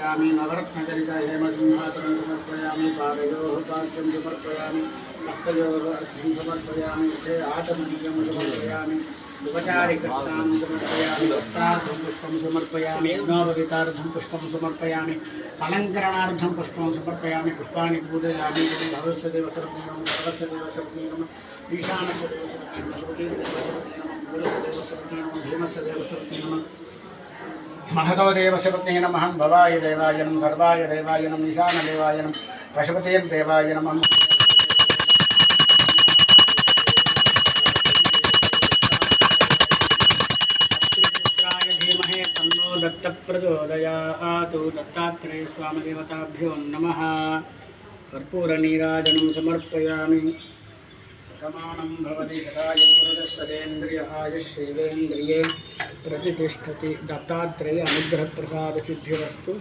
समर्पयामि नवरत्नचरित हेमसिंहासनं समर्पयामि पादयोः पाद्यं समर्पयामि हस्तयोः अर्घ्यं समर्पयामि आचमनीयं समर्पयामि उपचारिकस्नां समर्पयामि वस्त्रार्थं पुष्पं समर्पयामि यज्ञोपवीतार्थं पुष्पं समर्पयामि अलङ्करणार्थं पुष्पं समर्पयामि पुष्पाणि पूजयामि भवस्य देवसरत्ने नमः सर्वस्य देवसरत्ने नमः ईशानस्य देवसरत्ने नमः श्रुतिदेवसरत्ने नमः गुरुस्य देवसरत्ने नमः भीमस्य देवसरत्ने नमः महतो देवसरत्ने नमः भवाय देवाय नमः सर्वाय देवाय नमः ईशानदेवाय नमः पशुपते देवाय नमः दत्त प्रचोदयात् दत्तात्रेय स्वामी देवताभ्यो नमः कर्पूरनीराजनं समर्पयामि सकमानं भवति सदाय पुरुषस्तदेन्द्रिय आयुष्येवेन्द्रिये प्रतिष्ठति दत्तात्रेय अनुग्रहप्रसादसिद्धिरस्तु।